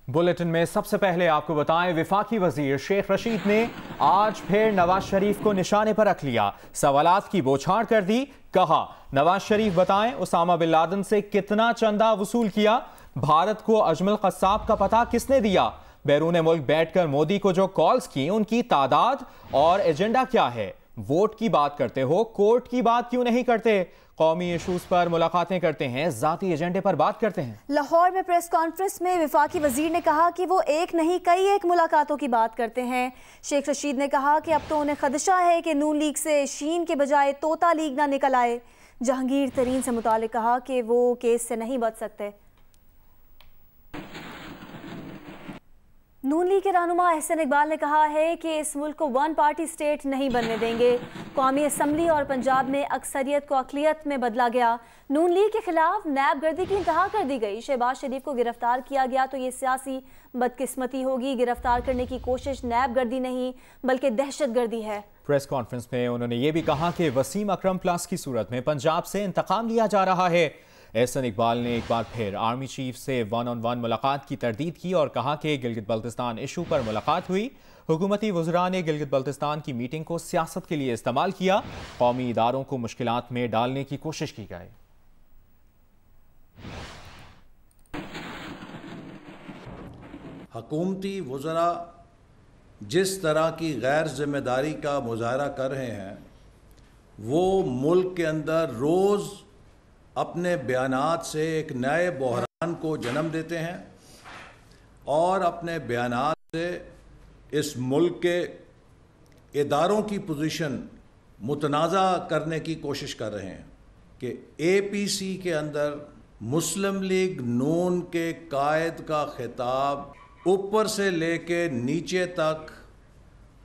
Bulletin में सबसे पहले आपको बताएं, विफाकी वजीर शेख रशीद ने आज फिर नवाज शरीफ को निशाने पर रख लिया। सवालात की बौछार कर दी। कहा, नवाज शरीफ बताएं उसामा बिन लादेन से कितना चंदा वसूल किया, भारत को अजमल कस्साब का पता किसने दिया, बैरून मुल्क बैठकर मोदी को जो कॉल्स की उनकी तादाद और एजेंडा क्या है। वोट की बात करते हो, कोर्ट की बात क्यों नहीं करते। कौमी इशूज पर मुलाकातें करते हैं, जाती एजेंडे पर बात करते हैं। लाहौर में प्रेस कॉन्फ्रेंस में विफाकी वजीर ने कहा कि वो एक नहीं कई एक मुलाकातों की बात करते हैं। शेख रशीद ने कहा कि अब तो उन्हें खदशा है कि नून लीग से शीन के बजाय तोता लीग ना निकल आए। जहांगीर तरीन से मुतालिक कहा कि वो केस से नहीं बच सकते। नून लीग के रहनुमा अहसन इकबाल ने कहा है कि इस मुल्क को वन पार्टी स्टेट नहीं बनने देंगे। कौमी असम्बली और पंजाब में अक्सरियत को अकलियत में बदला गया। नून लीग के खिलाफ नैब गर्दी की इंतहा कर दी गई। शहबाज शरीफ को गिरफ्तार किया गया तो ये सियासी बदकिस्मती होगी। गिरफ्तार करने की कोशिश नैब गर्दी नहीं बल्कि दहशत गर्दी है। प्रेस कॉन्फ्रेंस में उन्होंने ये भी कहा कि वसीम अकरम प्लस की सूरत में पंजाब से इंतकाम लिया जा रहा है। एहसन इकबाल ने एक बार फिर आर्मी चीफ से वन ऑन वन मुलाकात की तरदीद की और कहा कि गिलगित बल्तिस्तान इशू पर मुलाकात हुई। हुकूमती वज़रा ने गिलगित बल्तिस्तान की मीटिंग को सियासत के लिए इस्तेमाल किया। कौमी इदारों को मुश्किलात में डालने की कोशिश की गई। हुकूमती वज़रा जिस तरह की गैर जिम्मेदारी का मुजाहरा कर रहे हैं, वो मुल्क के अंदर रोज़ अपने बयानात से एक नए बहरान को जन्म देते हैं और अपने बयानात से इस मुल्क के इदारों की पोजीशन मुतनाज़ा करने की कोशिश कर रहे हैं कि APC के अंदर मुस्लिम लीग नून के कायद का खिताब ऊपर से लेके नीचे तक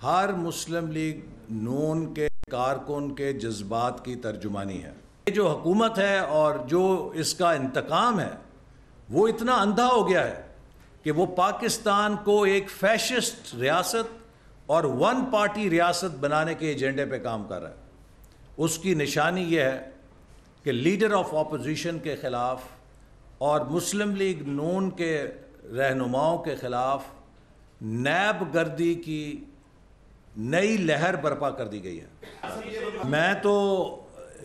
हर मुस्लिम लीग नून के कारकुन के जज्बात की तर्जुमानी है। ये जो हुकूमत है और जो इसका इंतकाम है, वो इतना अंधा हो गया है कि वो पाकिस्तान को एक फैशिस्ट रियासत और वन पार्टी रियासत बनाने के एजेंडे पे काम कर रहा है। उसकी निशानी ये है कि लीडर ऑफ ऑपोजिशन के ख़िलाफ़ और मुस्लिम लीग नून के रहनुमाओं के ख़िलाफ़ नैब गर्दी की नई लहर बर्पा कर दी गई है। मैं तो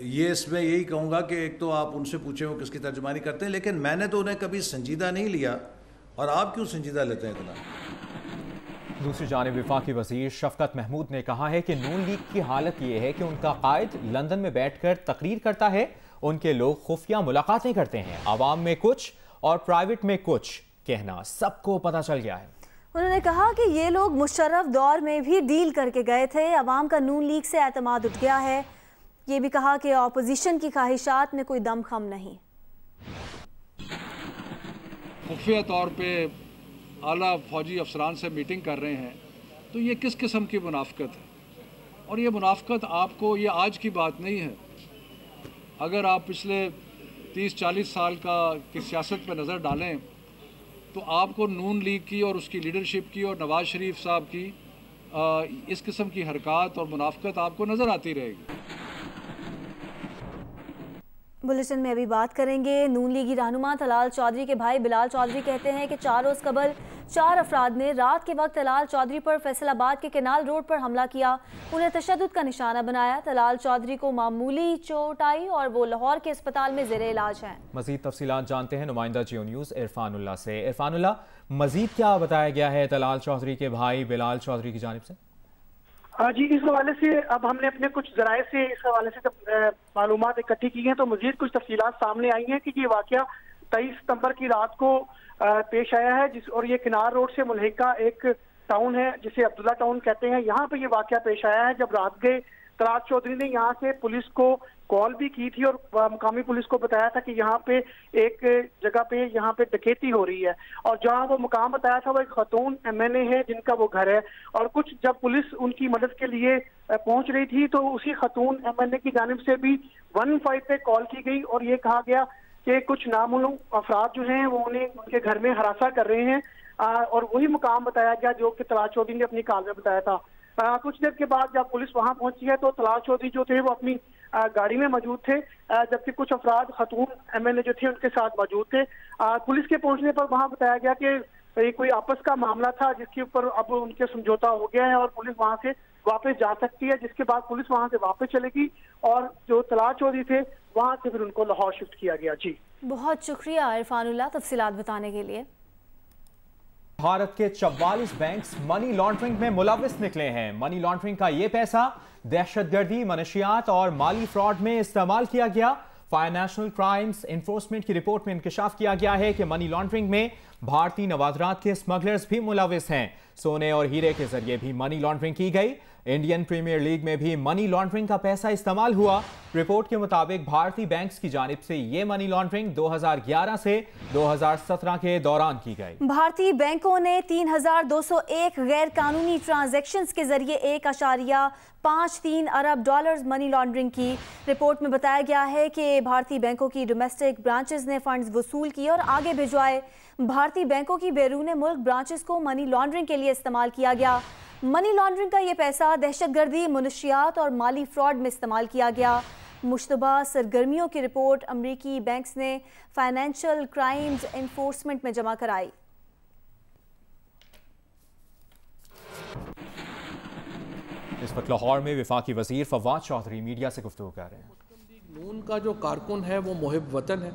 ये इसमें यही कहूँगा कि एक तो आप उनसे पूछे वो किसकी तर्जुमानी करते हैं, लेकिन मैंने तो उन्हें कभी संजीदा नहीं लिया, और आप क्यों संजीदा लेते हैं इतना। दूसरी जानिब वफाकी वज़ीर शफकत महमूद ने कहा है कि नून लीग की हालत ये है कि उनका कायद लंदन में बैठकर तकरीर करता है, उनके लोग खुफिया मुलाकातें करते हैं, आवाम में कुछ और प्राइवेट में कुछ कहना सबको पता चल गया है। उन्होंने कहा कि ये लोग मुशर्रफ दौर में भी डील करके गए थे। अवाम का नून लीग से एतमाद उठ गया है। ये भी कहा कि ऑपोजिशन की ख्वाहिशात में कोई दमखम नहीं। खुफिया तौर पे आला फौजी अफसरान से मीटिंग कर रहे हैं, तो ये किस किस्म की मुनाफकत है। और ये मुनाफकत आपको, ये आज की बात नहीं है। अगर आप पिछले 30-40 साल की सियासत पर नज़र डालें तो आपको नून लीग की और उसकी लीडरशिप की और नवाज़ शरीफ साहब की इस किस्म की हरकत और मुनाफकत आपको नज़र आती रहेगी। बुलेटिन में अभी बात करेंगे। नून लीगी रहनुमा तलाल चौधरी के भाई बिलाल चौधरी कहते हैं कि 4 रोज़ कबल 4 अफराद ने रात के वक्त तलाल चौधरी पर फैसलाबाद के केनाल रोड पर हमला किया, उन्हें तशद्दुद का निशाना बनाया। तलाल चौधरी को मामूली चोट आई और वो लाहौर के अस्पताल में ज़ेरे इलाज हैं। मजीद तफसीलात जानते हैं नुमाइंदा जियो न्यूज़ इरफानुल्लाह से। इरफानुल्लाह, मजीद क्या बताया गया है तलाल चौधरी के भाई बिलाल चौधरी की जानिब से? जी, इस हवाले से अब हमने अपने कुछ जराये से इस हवाले से जब मालूमात इकट्ठी की हैं तो मजीद कुछ तफसीलात सामने आई हैं कि ये वाकया 23 सितंबर की रात को पेश आया है, और ये किनार रोड से मुल्हिका एक टाउन है जिसे अब्दुल्ला टाउन कहते हैं। यहाँ पे ये वाकया पेश आया है जब रात गए तलाल चौधरी ने यहाँ से पुलिस को कॉल भी की थी और मुकामी पुलिस को बताया था कि यहाँ पे एक जगह पे यहाँ पे डकैती हो रही है, और जहाँ वो मुकाम बताया था वो एक खातून MNA है जिनका वो घर है। और कुछ जब पुलिस उनकी मदद के लिए पहुंच रही थी तो उसी खातून MNA की जानिब से भी 15 पे कॉल की गई और ये कहा गया कि कुछ नामालूम अफराद जो हैं वो उन्हें उनके घर में हरासा कर रहे हैं, और वही मुकाम बताया गया जो कि तलाल चौधरी ने अपनी कॉल में बताया था। कुछ देर के बाद जब पुलिस वहां पहुंची है तो तलाल चौधरी जो थे वो अपनी गाड़ी में मौजूद थे, जबकि कुछ अफराद खातून MNA जो थे उनके साथ मौजूद थे। पुलिस के पहुंचने पर वहां बताया गया कि ये कोई आपस का मामला था जिसके ऊपर अब उनके समझौता हो गया है और पुलिस वहां से वापस जा सकती है, जिसके बाद पुलिस वहां से वापस चलेगी और जो तलाश चौधरी थे वहां से फिर उनको लाहौर शिफ्ट किया गया। जी बहुत शुक्रिया इरफानुल्लाह तफसीलात बताने के लिए। भारत के 44 बैंक्स मनी लॉन्ड्रिंग में मुलविस निकले हैं। मनी लॉन्ड्रिंग का यह पैसा दहशतगर्दी, मनशियात और माली फ्रॉड में इस्तेमाल किया गया। फाइनेंशियल क्राइम्स एनफोर्समेंट की रिपोर्ट में इंकशाफ किया गया है कि मनी लॉन्ड्रिंग में भारतीय नवाजरात के स्मगलर्स भी मुलविस हैं। सोने और हीरे के जरिए भी मनी लॉन्ड्रिंग की गई। इंडियन प्रीमियर लीग में भी मनी लॉन्ड्रिंग का पैसा इस्तेमाल हुआ। रिपोर्ट के मुताबिक भारतीय बैंक्स की जानिब से ये मनी लॉन्ड्रिंग 2011 से 2017 के दौरान की गई। भारतीय बैंकों ने 3,201 गैर कानूनी ट्रांजैक्शंस के जरिए 1.53 अरब डॉलर्स मनी लॉन्ड्रिंग की। रिपोर्ट में बताया गया है कि भारतीय बैंकों की डोमेस्टिक ब्रांचेस ने फंड्स वसूल किए और आगे भिजवाए। भारतीय बैंकों की बैरून मुल्क ब्रांचेस को मनी लॉन्ड्रिंग के लिए इस्तेमाल किया गया। मनी लॉन्ड्रिंग का ये पैसा दहशतगर्दी, मनशियात और माली फ्रॉड में इस्तेमाल किया गया। मुश्तबा सरगर्मियों की रिपोर्ट अमरीकी बैंक्स ने फाइनेंशियल क्राइम्स एनफोर्समेंट में जमा कराई। इस वक्त लाहौर में वफाकी वजीर फवाद चौधरी मीडिया से गुफ्तगू कर रहे हैं। मुस्लिम लीग नून का जो कारकुन है वो मुहिब वतन है।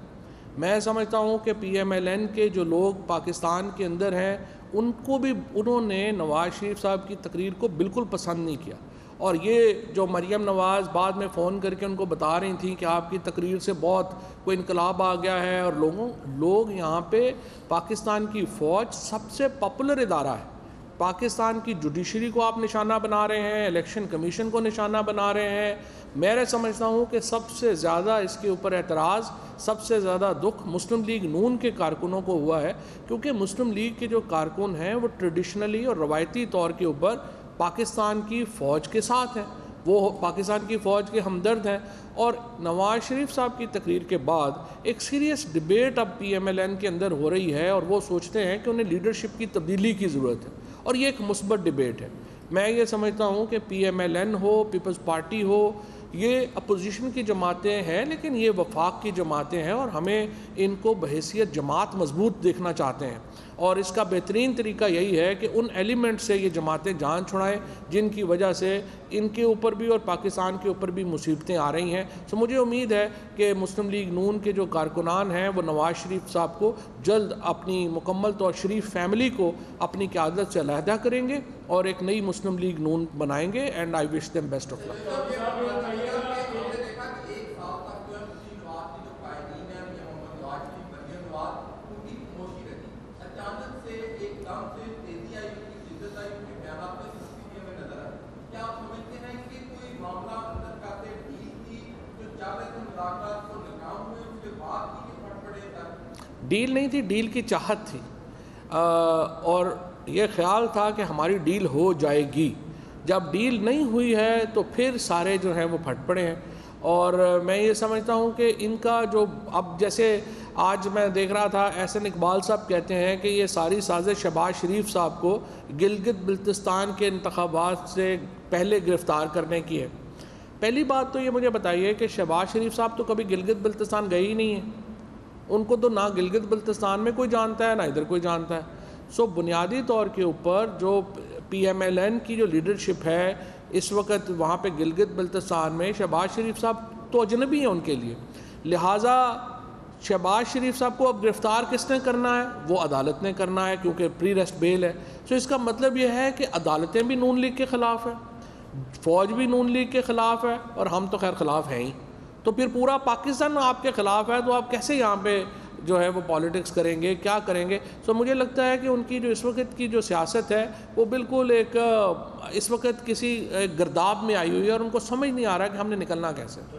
मैं समझता हूँ कि PMLN के जो लोग पाकिस्तान के अंदर हैं उनको भी उन्होंने नवाज़ शरीफ साहब की तकरीर को बिल्कुल पसंद नहीं किया। और ये जो मरियम नवाज़ बाद में फ़ोन करके उनको बता रही थी कि आपकी तकरीर से बहुत कोई इनकलाब आ गया है और लोग यहाँ पे पाकिस्तान की फ़ौज सबसे पॉपुलर इदारा है। पाकिस्तान की जुडिशरी को आप निशाना बना रहे हैं, इलेक्शन कमीशन को निशाना बना रहे हैं। मैं समझता हूँ कि सबसे ज़्यादा इसके ऊपर एतराज़, सबसे ज़्यादा दुख मुस्लिम लीग नून के कारकुनों को हुआ है, क्योंकि मुस्लिम लीग के जो कारकुन हैं वो ट्रेडिशनली और रवायती तौर के ऊपर पाकिस्तान की फ़ौज के साथ हैं, वो पाकिस्तान की फ़ौज के हमदर्द हैं। और नवाज़ शरीफ साहब की तकरीर के बाद एक सीरियस डिबेट अब PMLN के अंदर हो रही है और वो सोचते हैं कि उन्हें लीडरशिप की तब्दीली की ज़रूरत है और ये एक मुस्बत डिबेट है। मैं ये समझता हूँ कि PMLN हो, पीपल्स पार्टी हो, ये अपोजिशन की जमातें हैं लेकिन ये वफाक की जमातें हैं और हमें इनको बहैसियत जमात मजबूत देखना चाहते हैं। और इसका बेहतरीन तरीका यही है कि उन एलिमेंट से ये जमातें जान छुड़ाएं जिनकी वजह से इनके ऊपर भी और पाकिस्तान के ऊपर भी मुसीबतें आ रही हैं। तो मुझे उम्मीद है कि मुस्लिम लीग नून के जो कारकुनान हैं वो नवाज़ शरीफ साहब को जल्द अपनी मुकम्मल तौर शरीफ फैमिली को अपनी क़यादत से अलहदा करेंगे और एक नई मुस्लिम लीग नून बनाएंगे। And I wish them best of luck. Deal नहीं थी, डील की चाहत थी और ये ख्याल था कि हमारी डील हो जाएगी। जब डील नहीं हुई है तो फिर सारे जो हैं वो फट पड़े हैं। और मैं ये समझता हूँ कि इनका जो अब जैसे आज मैं देख रहा था एहसन इकबाल साहब कहते हैं कि ये सारी साजिश शहबाज शरीफ साहब को गिलगित बिल्तिस्तान के इंतखाबात से पहले गिरफ़्तार करने की है। पहली बात तो ये मुझे बताइए कि शहबाज शरीफ साहब तो कभी गिलगित बिल्तिस्तान गए ही नहीं हैं। उनको तो ना गिलगित बिल्तिस्तान में कोई जानता है ना इधर कोई जानता है। सो बुनियादी तौर के ऊपर जो PMLN की जो लीडरशिप है इस वक्त वहाँ पे गिलगित बिल्तिस्तान में शहबाज शरीफ साहब तो अजनबी हैं उनके लिए। लिहाजा शहबाज शरीफ साहब को अब गिरफ़्तार किसने करना है? वो अदालत ने करना है क्योंकि प्री रेस्ट बेल है। सो इसका मतलब ये है कि अदालतें भी नून लीग के ख़िलाफ़ है, फ़ौज भी नून लीग के ख़िलाफ़ है और हम तो खैर ख़िलाफ़ हैं ही। तो फिर पूरा पाकिस्तान आपके ख़िलाफ़ है तो आप कैसे यहाँ पे जो है वो पॉलिटिक्स करेंगे, क्या करेंगे? सो मुझे लगता है कि उनकी जो इस वक्त की जो सियासत है वो बिल्कुल एक इस वक्त किसी गर्दाब में आई हुई है और उनको समझ नहीं आ रहा कि हमने निकलना कैसे।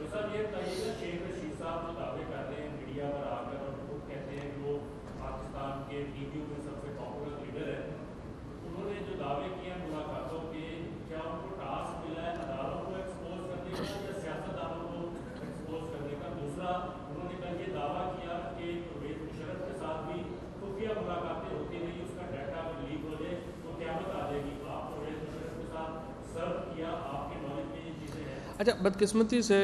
अच्छा, बदकिस्मती से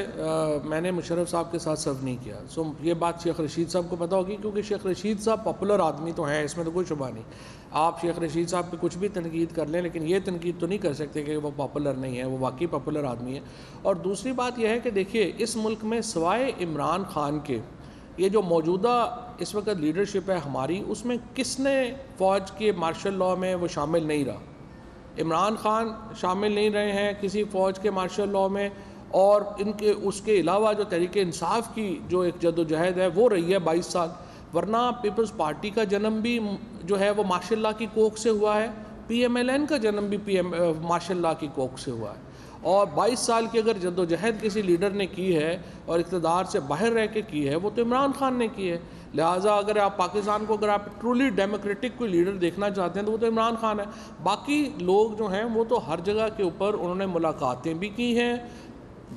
मैंने मुशर्रफ साहब के साथ सर्व नहीं किया। सो ये बात शेख रशीद साहब को पता होगी, क्योंकि शेख रशीद साहब पॉपुलर आदमी तो हैं, इसमें तो कोई शुबा नहीं। आप शेख रशीद साहब पे कुछ भी तनकीद कर लें, लेकिन ये तनकीद तो नहीं कर सकते कि वो पॉपुलर नहीं है, वो वाकई पॉपुलर आदमी है। और दूसरी बात यह है कि देखिए, इस मुल्क में सिवाय इमरान खान के ये जो मौजूदा इस वक्त लीडरशिप है हमारी, उसमें किसने फ़ौज के मार्शल लॉ में वो शामिल नहीं रहा। इमरान खान शामिल नहीं रहे हैं किसी फ़ौज के मार्शल लॉ में, और इनके उसके अलावा जो तहरीक इंसाफ की जो एक जदोजहद है वो रही है 22 साल। वरना पीपल्स पार्टी का जन्म भी जो है वो मार्शल लॉ की कोख से हुआ है, PMLN का जन्म भी मार्शल लॉ की कोख से हुआ है। और 22 साल की अगर जद्दोजहद किसी लीडर ने की है और इक़्तिदार से बाहर रह के की है, वो तो इमरान खान ने की है। लिहाजा अगर आप पाकिस्तान को, अगर आप ट्रूली डेमोक्रेटिक कोई लीडर देखना चाहते हैं तो वो तो इमरान खान है। बाकी लोग जो हैं वो तो हर जगह के ऊपर उन्होंने मुलाकातें भी की हैं।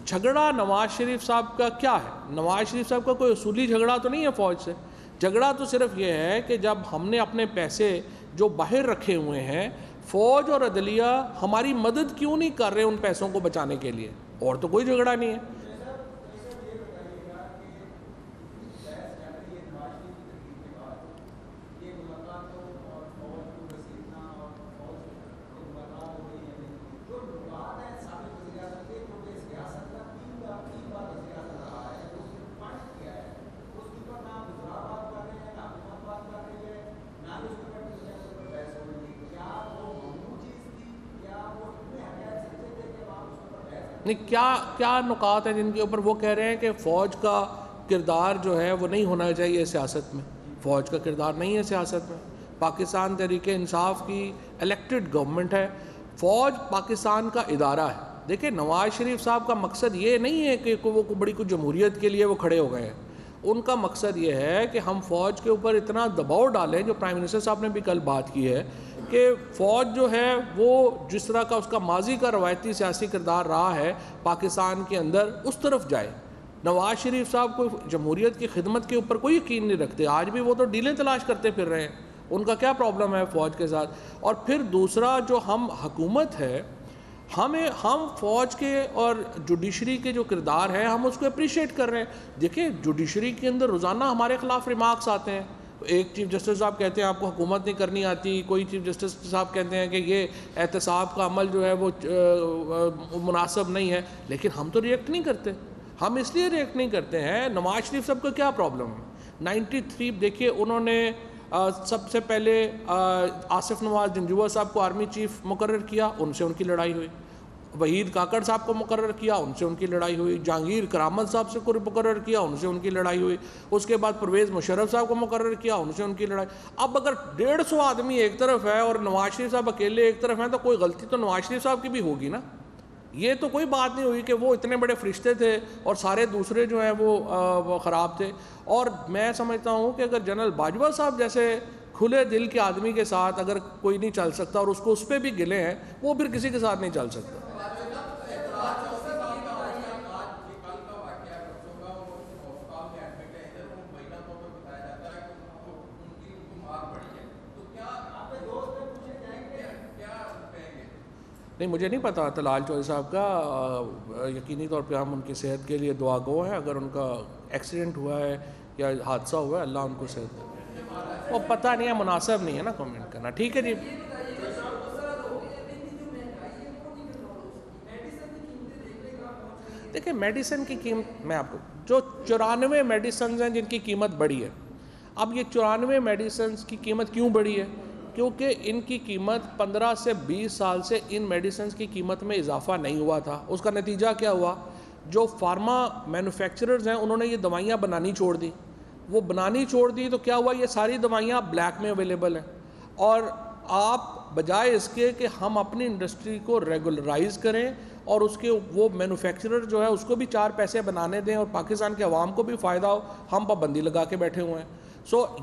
झगड़ा नवाज़ शरीफ साहब का क्या है? नवाज़ शरीफ साहब का कोई उसूली झगड़ा तो नहीं है फ़ौज से। झगड़ा तो सिर्फ ये है कि जब हमने अपने पैसे जो बाहर रखे हुए हैं, फ़ौज और अदलिया हमारी मदद क्यों नहीं कर रहे उन पैसों को बचाने के लिए, और तो कोई झगड़ा नहीं है। नहीं, क्या नुकात हैं जिनके ऊपर वो कह रहे हैं कि फ़ौज का किरदार जो है वो नहीं होना चाहिए सियासत में। फ़ौज का किरदार नहीं है सियासत में। पाकिस्तान तहरीक इंसाफ की इलेक्टेड गवर्नमेंट है, फ़ौज पाकिस्तान का इदारा है। देखिए, नवाज़ शरीफ साहब का मकसद ये नहीं है कि वो बड़ी कुछ जमहूरियत के लिए वो खड़े हो गए हैं। उनका मकसद ये है कि हम फ़ौज के ऊपर इतना दबाव डालें, जो प्राइम मिनिस्टर साहब ने भी कल बात की है, कि फ़ौज जो है वो जिस तरह का उसका माजी का रवायती सियासी किरदार रहा है पाकिस्तान के अंदर, उस तरफ जाए। नवाज़ शरीफ साहब को जमहूरियत की खिदमत के ऊपर कोई यकीन नहीं रखते। आज भी वो तो डीलें तलाश करते फिर रहे हैं। उनका क्या प्रॉब्लम है फ़ौज के साथ? और फिर दूसरा, जो हम हुकूमत है, हम फ़ौज के और जुडिशरी के जो किरदार है हम उसको अप्रिशिएट कर रहे हैं। देखिए, जुडिशरी के अंदर रोज़ाना हमारे ख़िलाफ़ रिमार्क्स आते हैं। एक चीफ जस्टिस साहब कहते हैं आपको हुकूमत नहीं करनी आती, कोई चीफ जस्टिस साहब कहते हैं कि ये एहतसाब का अमल जो है वो मुनासिब नहीं है। लेकिन हम तो रिएक्ट नहीं करते। हम इसलिए रिएक्ट नहीं करते हैं, नवाज शरीफ साहब का क्या प्रॉब्लम है? 93 देखिए, उन्होंने सबसे पहले आसिफ नवाज जंजुआ साहब को आर्मी चीफ मुकर्रर किया, उनसे उनकी लड़ाई हुई। वहीद काकड़ साहब को मुकर्रर किया, उनसे उनकी लड़ाई हुई। जहांगीर करामत साहब से को मुकर्रर किया, उनसे उनकी लड़ाई हुई। उसके बाद परवेज़ मुशर्रफ साहब को मुकर्रर किया, उनसे उनकी लड़ाई। अब अगर 150 आदमी एक तरफ है और नवाज शरीफ साहब अकेले एक तरफ हैं, तो कोई गलती तो नवाज शरीफ साहब की भी होगी ना। ये तो कोई बात नहीं हुई कि वो इतने बड़े फरिश्ते थे और सारे दूसरे जो हैं वो ख़राब थे। और मैं समझता हूँ कि अगर जनरल बाजवा साहब जैसे खुले दिल के आदमी के साथ अगर कोई नहीं चल सकता और उसको उस पर भी गिले हैं, वो फिर किसी के साथ नहीं चल सकता। नहीं, मुझे नहीं पता तलाल चौधरी साहब का। यकीनी तौर पे हम उनकी सेहत के लिए दुआ गो हैं। अगर उनका एक्सीडेंट हुआ है या हादसा हुआ है, अल्लाह उनको सेहत दे। वो पता नहीं है, मुनासिब नहीं है ना कमेंट करना। ठीक है जी। देखिए, मेडिसिन की कीमत मैं आपको, जो 94 मेडिसिन हैं जिनकी कीमत बढ़ी है। अब ये 94 मेडिसिन की कीमत क्यों बढ़ी है? क्योंकि इनकी कीमत 15 से 20 साल से इन मेडिसिन की कीमत में इजाफा नहीं हुआ था। उसका नतीजा क्या हुआ? जो फार्मा मैन्युफैक्चरर्स हैं उन्होंने ये दवाइयाँ बनानी छोड़ दी। वो बनानी छोड़ दी तो क्या हुआ? ये सारी दवाइयाँ ब्लैक में अवेलेबल हैं। और आप बजाय इसके कि हम अपनी इंडस्ट्री को रेगुलराइज करें और उसके वो मैन्युफैक्चरर जो है उसको भी 4 पैसे बनाने दें और पाकिस्तान के अवाम को भी फ़ायदा हो, हम पाबंदी लगा के बैठे हुए हैं।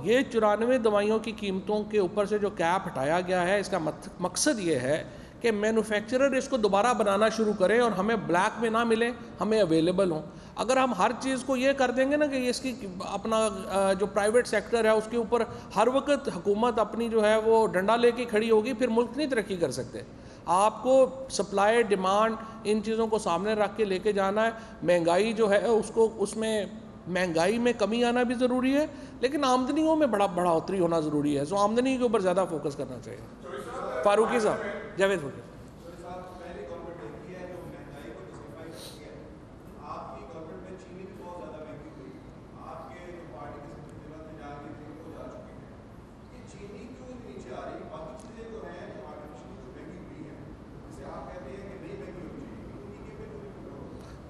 ये 94 दवाइयों की कीमतों के ऊपर से जो कैप हटाया गया है, इसका मकसद ये है कि मैन्युफैक्चरर इसको दोबारा बनाना शुरू करें और हमें ब्लैक में ना मिले, हमें अवेलेबल हों। अगर हम हर चीज़ को ये कर देंगे ना कि इसकी अपना जो प्राइवेट सेक्टर है उसके ऊपर हर वक्त हुकूमत अपनी जो है वो डंडा लेके खड़ी होगी, फिर मुल्क नहीं तरक्की कर सकते। आपको सप्लाई डिमांड इन चीज़ों को सामने रख के लेके जाना है। महंगाई जो है उसको, उसमें महंगाई में कमी आना भी ज़रूरी है, लेकिन आमदनियों में बढ़ोतरी होना ज़रूरी है। सो आमदनी के ऊपर ज़्यादा फोकस करना चाहिए। फारूकी साहब, जावेद फारूकी।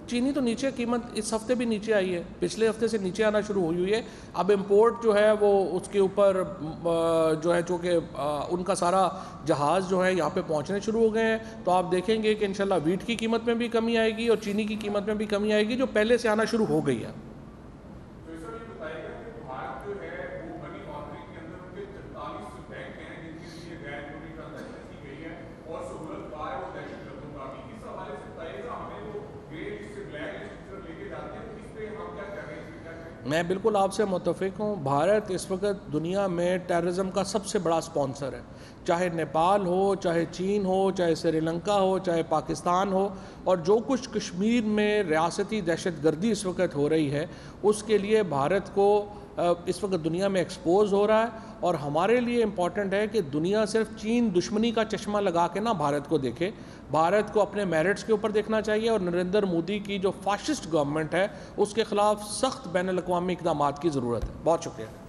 चीनी तो नीचे, कीमत इस हफ्ते भी नीचे आई है, पिछले हफ्ते से नीचे आना शुरू हुई है। अब इंपोर्ट जो है वो उसके ऊपर जो है, चूँकि उनका सारा जहाज़ जो है यहाँ पे पहुँचने शुरू हो गए हैं, तो आप देखेंगे कि इंशाल्लाह वीट की कीमत में भी कमी आएगी और चीनी की कीमत में भी कमी आएगी, जो पहले से आना शुरू हो गई है। मैं बिल्कुल आपसे मुत्तफिक हूँ। भारत इस वक्त दुनिया में टेररिज्म का सबसे बड़ा स्पॉन्सर है, चाहे नेपाल हो, चाहे चीन हो, चाहे श्रीलंका हो, चाहे पाकिस्तान हो। और जो कुछ कश्मीर में रियासती दहशतगर्दी इस वक्त हो रही है, उसके लिए भारत को इस वक्त दुनिया में एक्सपोज हो रहा है। और हमारे लिए इम्पॉर्टेंट है कि दुनिया सिर्फ चीन दुश्मनी का चश्मा लगा के ना भारत को देखे, भारत को अपने मेरिट्स के ऊपर देखना चाहिए। और नरेंद्र मोदी की जो फाशिस्ट गवर्नमेंट है उसके ख़िलाफ़ सख्त बैनुल अक़वामी इक़दामात की ज़रूरत है। बहुत शुक्रिया।